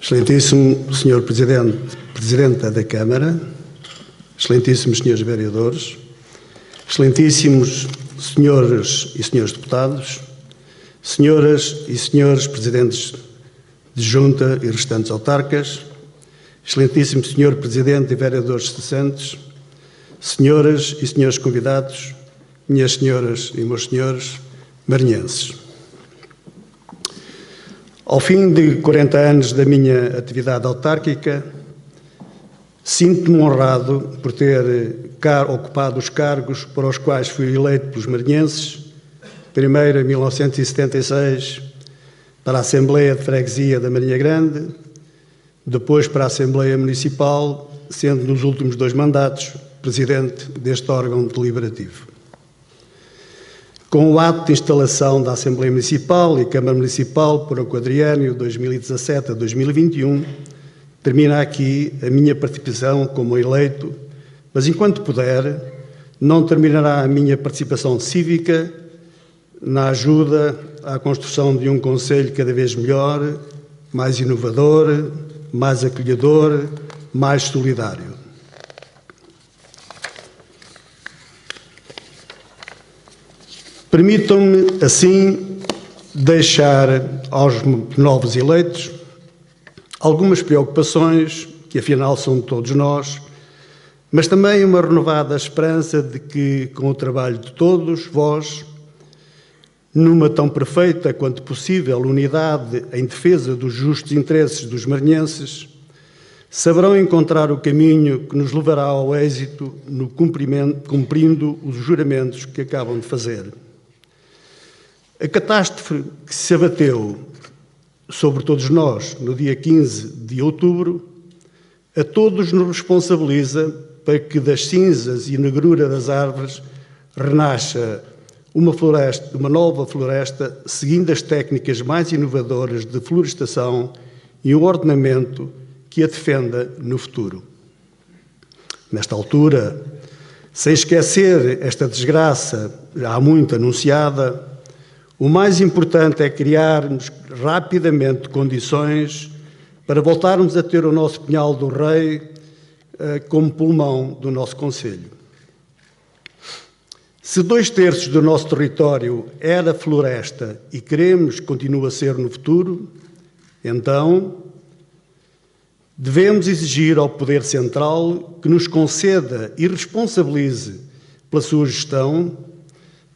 Excelentíssimo Sr. Presidente da Câmara, excelentíssimos Srs. Vereadores, excelentíssimos Senhoras e Srs. Deputados, Senhoras e Srs. Presidentes de Junta e restantes autarcas, excelentíssimo Sr. Presidente e Vereadores cessantes, Senhoras e Srs. Convidados, minhas senhoras e meus senhores, marinhenses. Ao fim de 40 anos da minha atividade autárquica, sinto-me honrado por ter ocupado os cargos para os quais fui eleito pelos marinhenses, primeiro em 1976 para a Assembleia de Freguesia da Marinha Grande, depois para a Assembleia Municipal, sendo nos últimos 2 mandatos presidente deste órgão deliberativo. Com o ato de instalação da Assembleia Municipal e Câmara Municipal para o quadriênio 2017 a 2021, termina aqui a minha participação como eleito, mas enquanto puder, não terminará a minha participação cívica na ajuda à construção de um concelho cada vez melhor, mais inovador, mais acolhedor, mais solidário. Permitam-me, assim, deixar aos novos eleitos algumas preocupações, que afinal são de todos nós, mas também uma renovada esperança de que, com o trabalho de todos vós, numa tão perfeita quanto possível unidade em defesa dos justos interesses dos marinhenses, saberão encontrar o caminho que nos levará ao êxito no cumprindo os juramentos que acabam de fazer. A catástrofe que se abateu sobre todos nós no dia 15 de outubro, a todos nos responsabiliza para que das cinzas e negrura das árvores renasça uma nova floresta, seguindo as técnicas mais inovadoras de florestação e um ordenamento que a defenda no futuro. Nesta altura, sem esquecer esta desgraça já há muito anunciada, o mais importante é criarmos rapidamente condições para voltarmos a ter o nosso Pinhal do Rei como pulmão do nosso concelho. Se 2/3 do nosso território era floresta e queremos que continue a ser no futuro, então devemos exigir ao Poder Central que nos conceda e responsabilize pela sua gestão,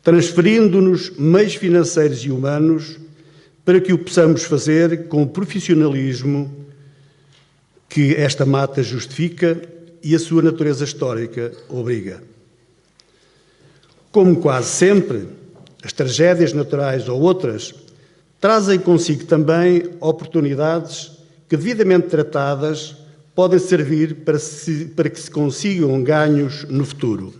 transferindo-nos meios financeiros e humanos para que o possamos fazer com o profissionalismo que esta mata justifica e a sua natureza histórica obriga. Como quase sempre, as tragédias naturais ou outras trazem consigo também oportunidades que, devidamente tratadas, podem servir para que se consigam ganhos no futuro.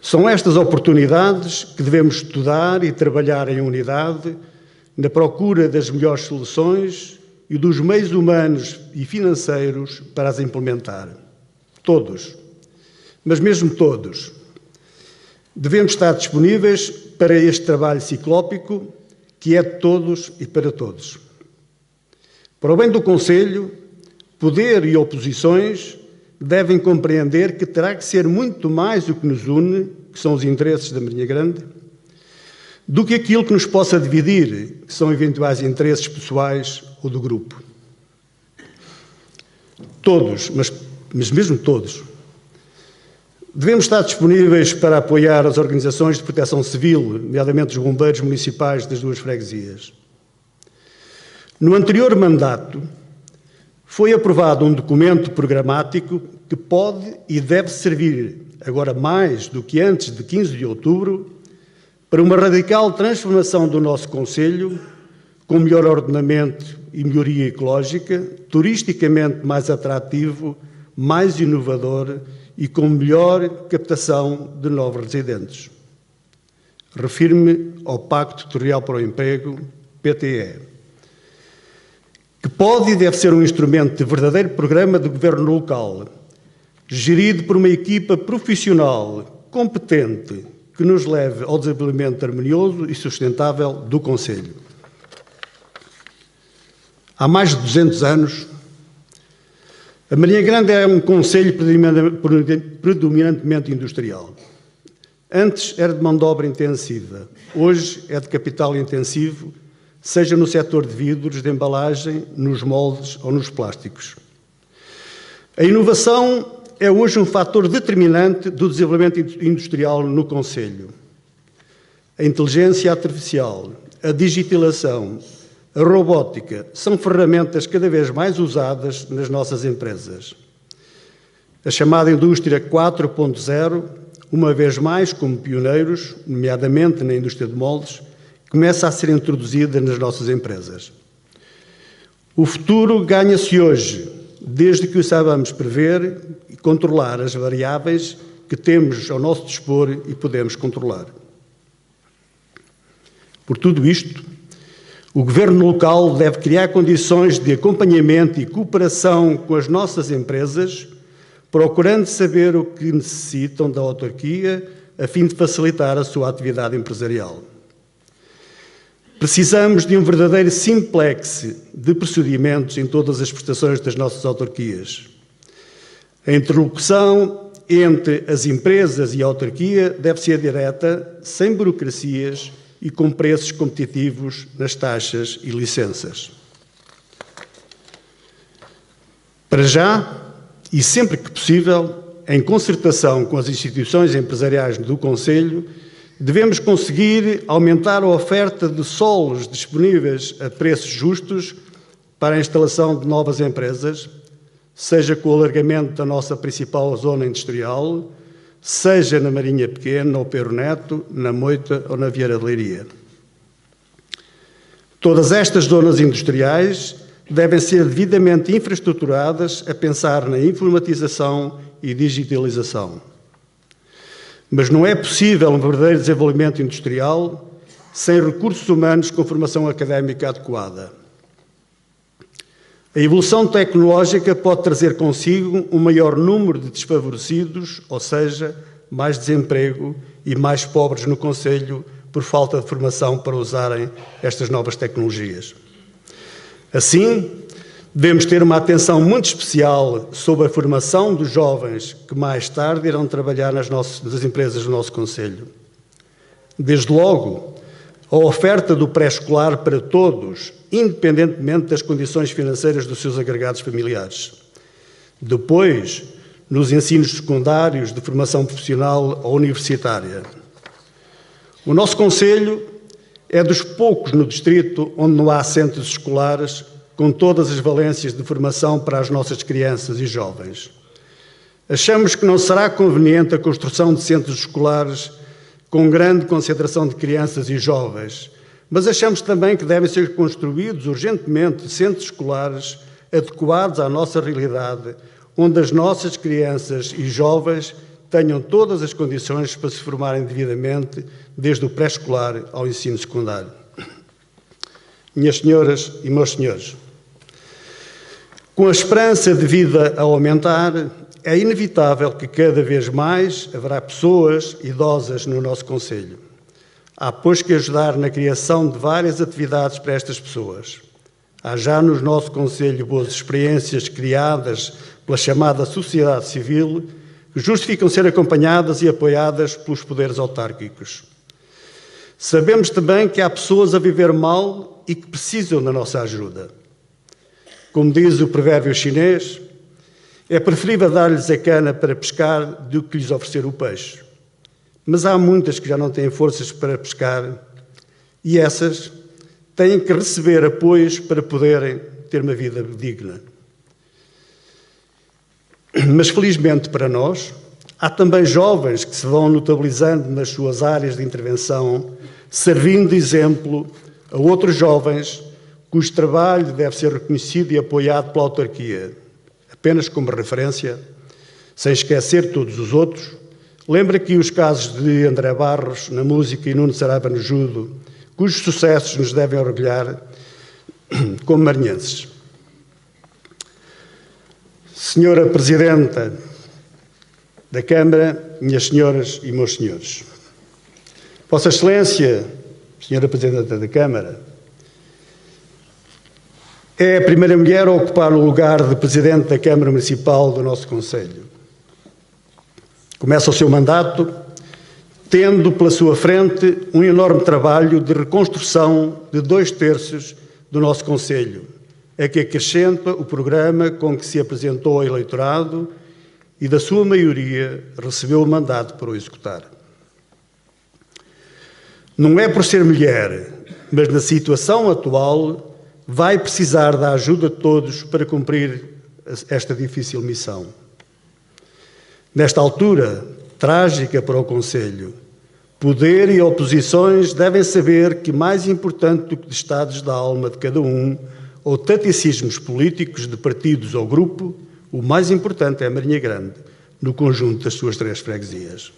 São estas oportunidades que devemos estudar e trabalhar em unidade na procura das melhores soluções e dos meios humanos e financeiros para as implementar. Todos, mas mesmo todos, devemos estar disponíveis para este trabalho ciclópico que é de todos e para todos. Para o bem do Concelho, poder e oposições devem compreender que terá que ser muito mais o que nos une, que são os interesses da Marinha Grande, do que aquilo que nos possa dividir, que são eventuais interesses pessoais ou do grupo. Todos, mas mesmo todos, devemos estar disponíveis para apoiar as organizações de proteção civil, nomeadamente os bombeiros municipais das 2 freguesias. No anterior mandato, foi aprovado um documento programático que pode e deve servir, agora mais do que antes de 15 de outubro, para uma radical transformação do nosso concelho, com melhor ordenamento e melhoria ecológica, turisticamente mais atrativo, mais inovador e com melhor captação de novos residentes. Refiro-me ao Pacto Territorial para o Emprego, PTE, que pode e deve ser um instrumento de verdadeiro programa de governo local, gerido por uma equipa profissional, competente, que nos leve ao desenvolvimento harmonioso e sustentável do Concelho. Há mais de 200 anos, a Marinha Grande é um concelho predominantemente industrial. Antes era de mão de obra intensiva, hoje é de capital intensivo, seja no setor de vidros, de embalagem, nos moldes ou nos plásticos. A inovação é hoje um fator determinante do desenvolvimento industrial no concelho. A inteligência artificial, a digitalização, a robótica são ferramentas cada vez mais usadas nas nossas empresas. A chamada indústria 4.0, uma vez mais como pioneiros, nomeadamente na indústria de moldes, começa a ser introduzida nas nossas empresas. O futuro ganha-se hoje, desde que o saibamos prever e controlar as variáveis que temos ao nosso dispor e podemos controlar. Por tudo isto, o Governo local deve criar condições de acompanhamento e cooperação com as nossas empresas, procurando saber o que necessitam da autarquia, a fim de facilitar a sua atividade empresarial. Precisamos de um verdadeiro simplex de procedimentos em todas as prestações das nossas autarquias. A interlocução entre as empresas e a autarquia deve ser direta, sem burocracias e com preços competitivos nas taxas e licenças. Para já, e sempre que possível, em concertação com as instituições empresariais do Concelho, devemos conseguir aumentar a oferta de solos disponíveis a preços justos para a instalação de novas empresas, seja com o alargamento da nossa principal zona industrial, seja na Marinha Pequena, ou Pero Neto, na Moita ou na Vieira de Leiria. Todas estas zonas industriais devem ser devidamente infraestruturadas a pensar na informatização e digitalização. Mas não é possível um verdadeiro desenvolvimento industrial sem recursos humanos com formação académica adequada. A evolução tecnológica pode trazer consigo um maior número de desfavorecidos, ou seja, mais desemprego e mais pobres no concelho por falta de formação para usarem estas novas tecnologias. Assim, devemos ter uma atenção muito especial sobre a formação dos jovens que mais tarde irão trabalhar nas empresas do nosso concelho. Desde logo, a oferta do pré-escolar para todos, independentemente das condições financeiras dos seus agregados familiares. Depois, nos ensinos secundários de formação profissional ou universitária. O nosso concelho é dos poucos no distrito onde não há centros escolares com todas as valências de formação para as nossas crianças e jovens. Achamos que não será conveniente a construção de centros escolares com grande concentração de crianças e jovens, mas achamos também que devem ser construídos urgentemente centros escolares adequados à nossa realidade, onde as nossas crianças e jovens tenham todas as condições para se formarem devidamente, desde o pré-escolar ao ensino secundário. Minhas senhoras e meus senhores, com a esperança de vida a aumentar, é inevitável que cada vez mais haverá pessoas idosas no nosso concelho. Há, pois, que ajudar na criação de várias atividades para estas pessoas. Há já no nosso concelho boas experiências criadas pela chamada sociedade civil, que justificam ser acompanhadas e apoiadas pelos poderes autárquicos. Sabemos também que há pessoas a viver mal e que precisam da nossa ajuda. Como diz o provérbio chinês, é preferível dar-lhes a cana para pescar do que lhes oferecer o peixe. Mas há muitas que já não têm forças para pescar e essas têm que receber apoios para poderem ter uma vida digna. Mas, felizmente para nós, há também jovens que se vão notabilizando nas suas áreas de intervenção, servindo de exemplo a outros jovens cujo trabalho deve ser reconhecido e apoiado pela autarquia. Apenas como referência, sem esquecer todos os outros, lembro aqui os casos de André Barros na música e Nuno Saraiva no judo, cujos sucessos nos devem orgulhar como marinhenses. Senhora Presidenta da Câmara, minhas senhoras e meus senhores, Vossa Excelência, Senhora Presidenta da Câmara, É a primeira mulher a ocupar o lugar de Presidente da Câmara Municipal do nosso concelho. Começa o seu mandato tendo pela sua frente um enorme trabalho de reconstrução de 2/3 do nosso concelho, a que acrescenta o programa com que se apresentou ao eleitorado e, da sua maioria, recebeu o mandato para o executar. Não é por ser mulher, mas na situação atual vai precisar da ajuda de todos para cumprir esta difícil missão. Nesta altura trágica para o concelho, poder e oposições devem saber que mais importante do que de estados da alma de cada um ou taticismos políticos de partidos ou grupo, o mais importante é a Marinha Grande, no conjunto das suas 3 freguesias.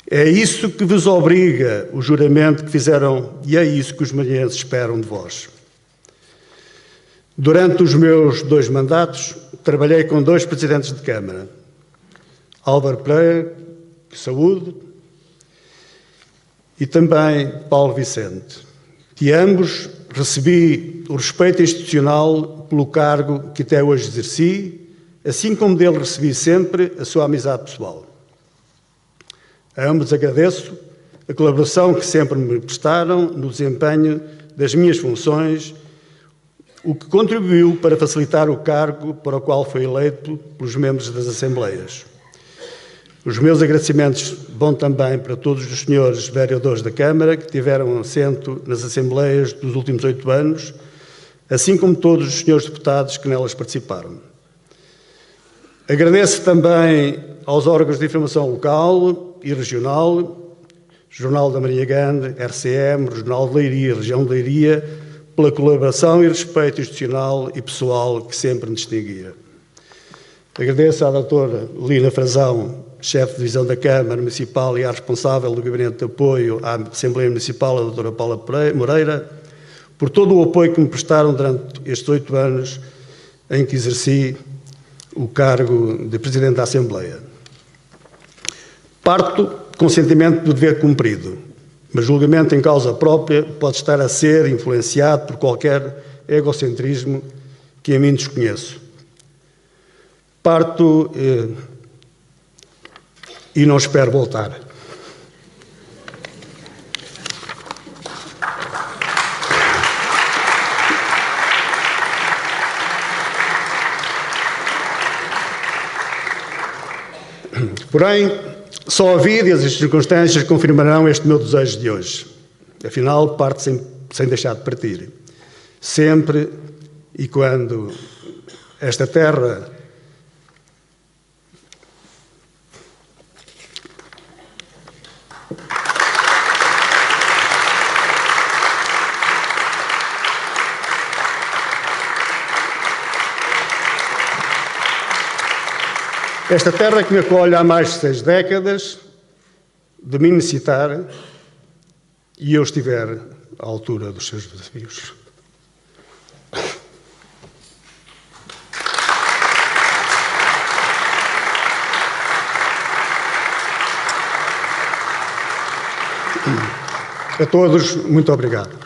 É isso que vos obriga o juramento que fizeram e é isso que os marinhenses esperam de vós. Durante os meus 2 mandatos, trabalhei com 2 presidentes de Câmara, Álvaro Pereira, saúde, e também Paulo Vicente. De ambos recebi o respeito institucional pelo cargo que até hoje exerci, assim como dele recebi sempre a sua amizade pessoal. A ambos agradeço a colaboração que sempre me prestaram no desempenho das minhas funções, o que contribuiu para facilitar o cargo para o qual foi eleito pelos membros das Assembleias. Os meus agradecimentos vão também para todos os senhores vereadores da Câmara que tiveram assento nas Assembleias dos últimos 8 anos, assim como todos os senhores deputados que nelas participaram. Agradeço também aos órgãos de informação local e regional, Jornal da Marinha Grande, RCM, Regional de Leiria, Região de Leiria, pela colaboração e respeito institucional e pessoal que sempre me distinguia. Agradeço à doutora Lina Frazão, chefe de divisão da Câmara Municipal e à responsável do Gabinete de Apoio à Assembleia Municipal, a doutora Paula Moreira, por todo o apoio que me prestaram durante estes 8 anos em que exerci o cargo de Presidente da Assembleia. Parto com o sentimento do dever cumprido, mas julgamento em causa própria pode estar a ser influenciado por qualquer egocentrismo que a mim desconheço. Parto e não espero voltar. Porém, só a vida e as circunstâncias confirmarão este meu desejo de hoje. Afinal, parto sem deixar de partir. Sempre e quando esta terra que me acolhe há mais de 6 décadas, de me necessitar e eu estiver à altura dos seus desafios. A todos, muito obrigado.